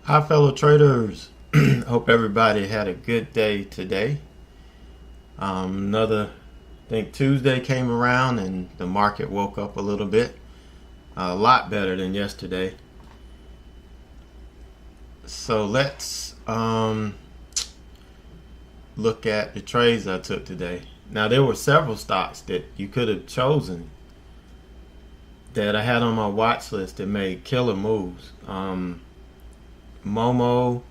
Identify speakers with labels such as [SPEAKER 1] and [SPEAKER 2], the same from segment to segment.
[SPEAKER 1] Hi, fellow traders. Hope everybody had a good day today. I think Tuesday came around and the market woke up a little bit, a lot better than yesterday. So let's look at the trades I took today. Now, there were several stocks that you could have chosen that I had on my watch list that made killer moves. MOMO,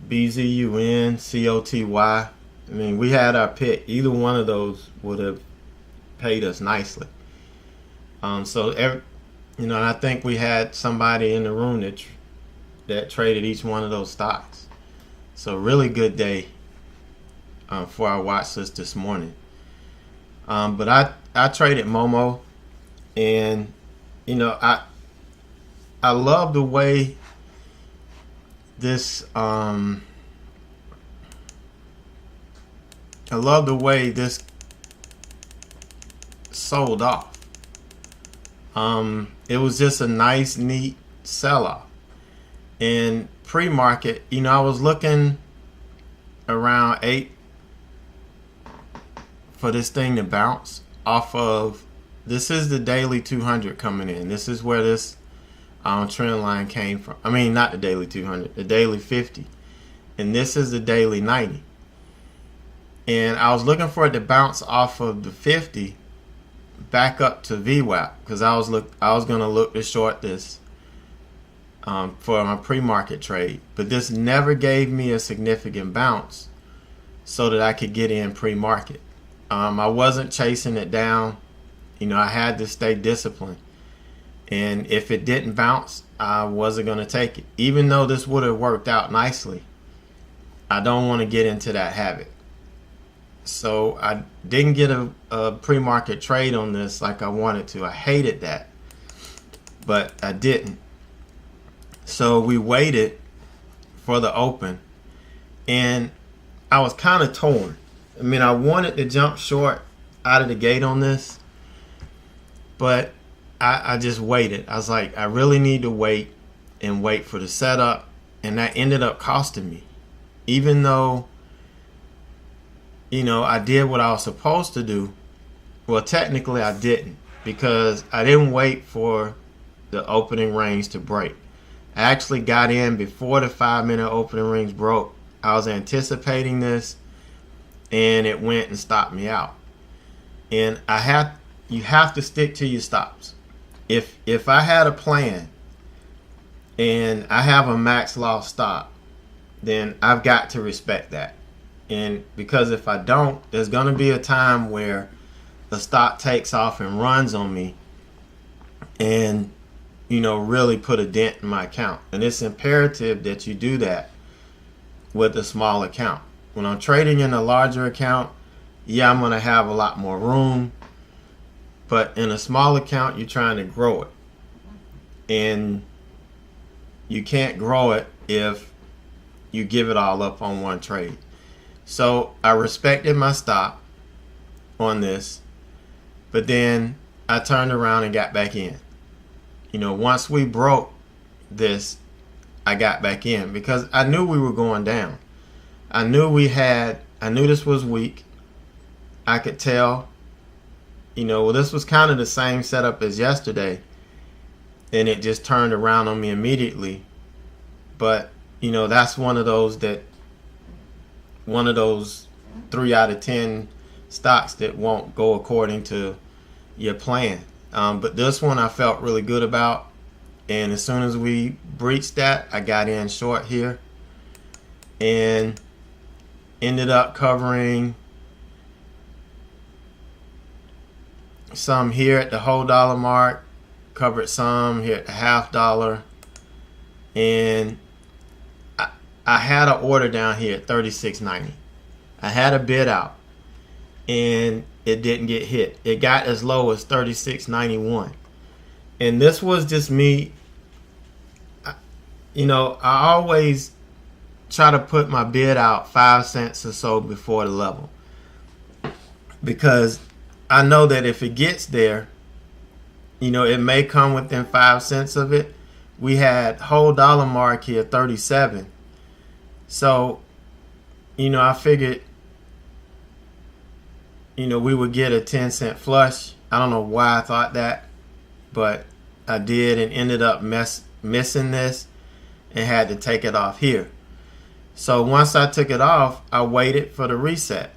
[SPEAKER 1] BZUN, COTY. I mean, we had our pick. Either one of those would have paid us nicely. And I think we had somebody in the room that traded each one of those stocks. So really good day for our watch list this morning. But I traded MOMO, and I love the way this sold off. It was just a nice, neat sell-off. And pre-market, I was looking around 8 for this thing to bounce off of. This is the daily 200 coming in. This is where this trend line came from. I mean, not the daily 200, the daily 50. And this is the daily 90. And I was looking for it to bounce off of the 50 back up to VWAP, because I was going to look to short this for my pre-market trade. But this never gave me a significant bounce so that I could get in pre-market. I wasn't chasing it down. I had to stay disciplined. And if it didn't bounce, I wasn't going to take it. Even though this would have worked out nicely, I don't want to get into that habit. So I didn't get a pre-market trade on this like I wanted to. I hated that, but I didn't. So we waited for the open, and I was kind of torn. I mean, I wanted to jump short out of the gate on this, but I just waited. I was like, I really need to wait for the setup, and that ended up costing me. Even though, I did what I was supposed to do. Well, technically I didn't, because I didn't wait for the opening range to break. I actually got in before the 5-minute opening range broke. I was anticipating this, and it went and stopped me out. And you have to stick to your stops. If I had a plan and I have a max loss stop, then I've got to respect that. And because if I don't, there's going to be a time where the stock takes off and runs on me and, really put a dent in my account. And it's imperative that you do that with a small account. When I'm trading in a larger account, I'm going to have a lot more room. But in a small account, you're trying to grow it. And you can't grow it if you give it all up on one trade. So I respected my stop on this, but then I turned around and got back in. Once we broke this, I got back in because I knew we were going down. I knew this was weak. I could tell. This was kind of the same setup as yesterday, and it just turned around on me immediately. But, that's one of those 3 out of 10 stocks that won't go according to your plan. But this one I felt really good about. And as soon as we breached that, I got in short here and ended up covering some here at the whole dollar mark, covered some here at the $half, and I had an order down here at $36.90. I had a bid out, and it didn't get hit. It got as low as $36.91, and this was just me. I always try to put my bid out 5 cents or so before the level, because I know that if it gets there, it may come within 5 cents of it, we had whole dollar mark here 37. So, I figured, we would get a 10-cent flush. I don't know why I thought that, but I did, and ended up missing this and had to take it off here. So once I took it off, I waited for the reset.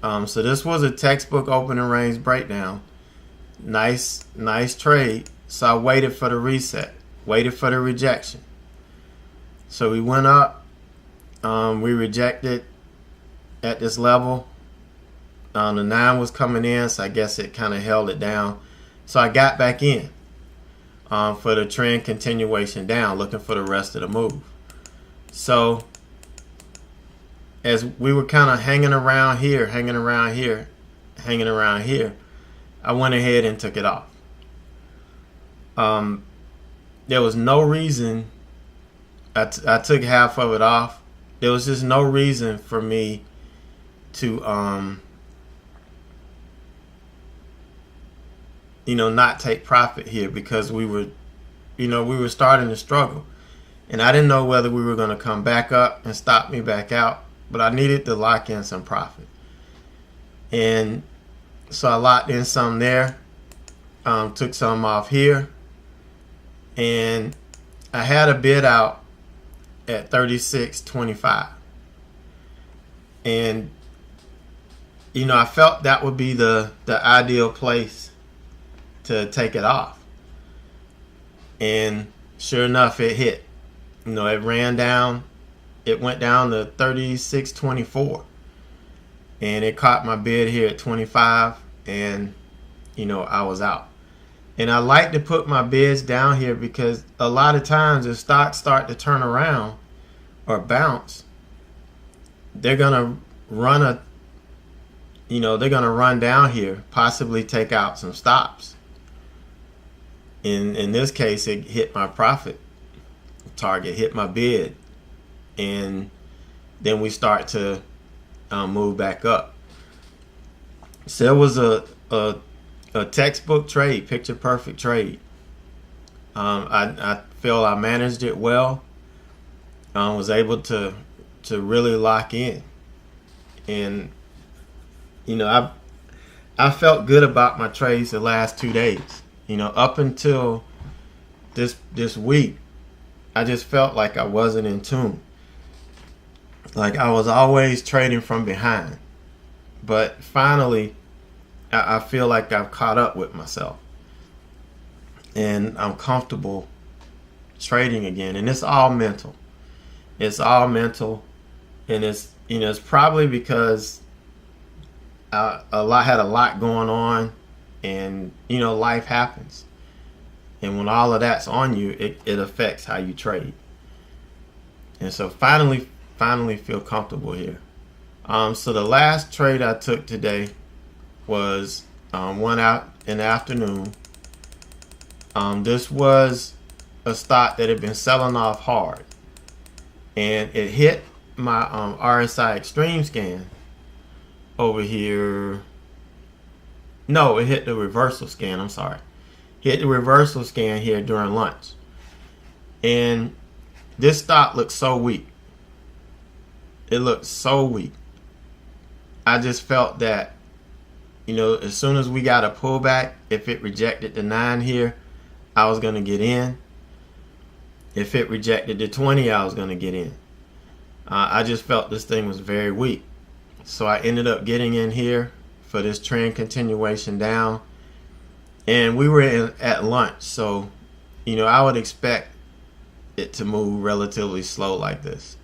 [SPEAKER 1] So this was a textbook opening range breakdown. Nice trade. So I waited for the reset, waited for the rejection. So we went up. We rejected at this level. The 9 was coming in, so I guess it kind of held it down. So I got back in for the trend continuation down, looking for the rest of the move. So as we were kind of hanging around here, I went ahead and took it off. There was no reason. I took half of it off. There was just no reason for me to not take profit here, because we were starting to struggle, and I didn't know whether we were going to come back up and stop me back out, but I needed to lock in some profit. And so I locked in some there, took some off here, and I had a bid out at 36.25, and I felt that would be the ideal place to take it off. And sure enough, it hit. It ran down. It went down to 36.24, and it caught my bid here at 25, and I was out. And I like to put my bids down here, because a lot of times if stocks start to turn around or bounce, they're gonna run down here, possibly take out some stops. In this case, it hit my profit target, hit my bid, and then we start to move back up. So it was a textbook trade, picture perfect trade. I feel I managed it well. Was able to really lock in, and I felt good about my trades the last 2 days. Up until this week, I just felt like I wasn't in tune. Like I was always trading from behind. But finally, I feel like I've caught up with myself, and I'm comfortable trading again. And it's all mental. It's all mental, and it's probably because I had a lot going on, and life happens, and when all of that's on you, it affects how you trade. And so finally feel comfortable here. So the last trade I took today was one out in the afternoon. This was a stock that had been selling off hard, and it hit my RSI extreme scan over here. No, it hit the reversal scan. I'm sorry. Hit the reversal scan here during lunch. And this stock looks so weak. It looked so weak. I just felt that, as soon as we got a pullback, if it rejected the 9 here, I was going to get in. If it rejected the 20, I was going to get in. I just felt this thing was very weak. So I ended up getting in here for this trend continuation down, and we were at lunch, so I would expect it to move relatively slow like this.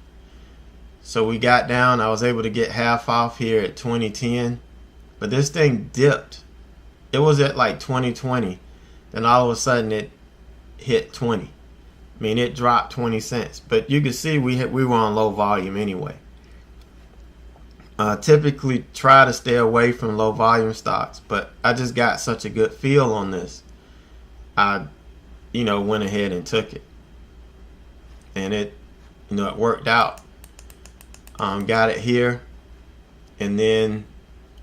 [SPEAKER 1] So we got down. I was able to get half off here at 20.10, but this thing dipped. It was at like 20.20, then all of a sudden it hit 20. I mean, it dropped 20 cents, but you can see we were on low volume anyway. Typically try to stay away from low volume stocks, but I just got such a good feel on this. I, went ahead and took it, and it worked out. Got it here, and then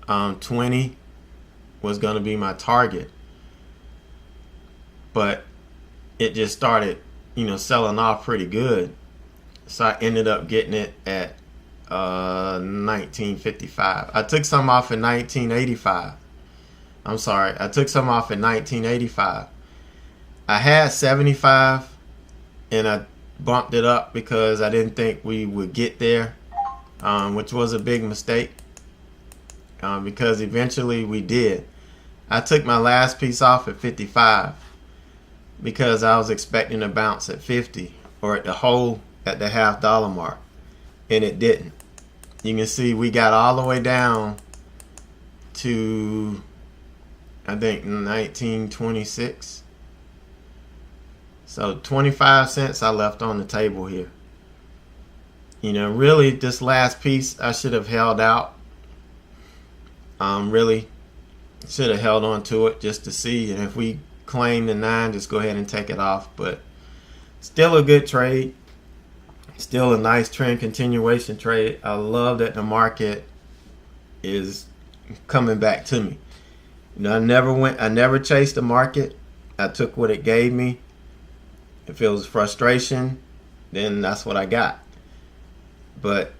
[SPEAKER 1] 20 was going to be my target, but it just started, selling off pretty good. So I ended up getting it at 1955. I took some off in 1985. I'm sorry, I took some off in 1985. I had 75 and I bumped it up because I didn't think we would get there, which was a big mistake, because eventually we did. I took my last piece off at 55 because I was expecting a bounce at 50 or at the $0.50 mark, and it didn't. You can see we got all the way down to, I think, 1926. So 25 cents I left on the table here. Really this last piece I should have held out. Really should have held on to it just to see, and if we claim the 9, just go ahead and take it off. But still a good trade. Still a nice trend continuation trade. I love that the market is coming back to me. I never chased the market. I took what it gave me. If it was frustration, then that's what I got. But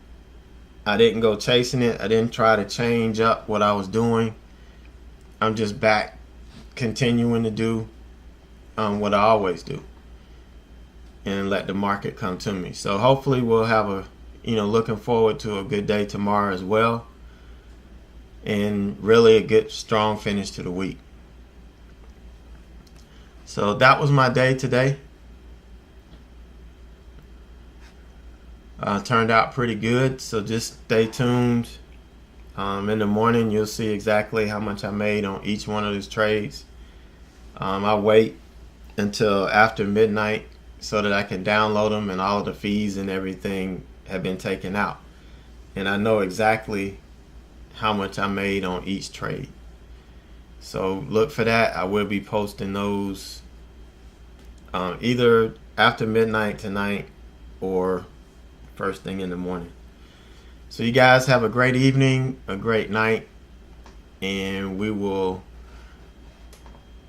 [SPEAKER 1] I didn't go chasing it. I didn't try to change up what I was doing. I'm just back continuing to do what I always do and let the market come to me. So hopefully we'll have looking forward to a good day tomorrow as well, and really a good strong finish to the week. So that was my day today. Turned out pretty good, so just stay tuned. In the morning you'll see exactly how much I made on each one of those trades. I wait until after midnight so that I can download them, and all of the fees and everything have been taken out, and I know exactly how much I made on each trade. So look for that. I will be posting those either after midnight tonight or first thing in the morning. So you guys have a great evening, a great night, and we will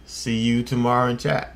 [SPEAKER 1] see you tomorrow in chat.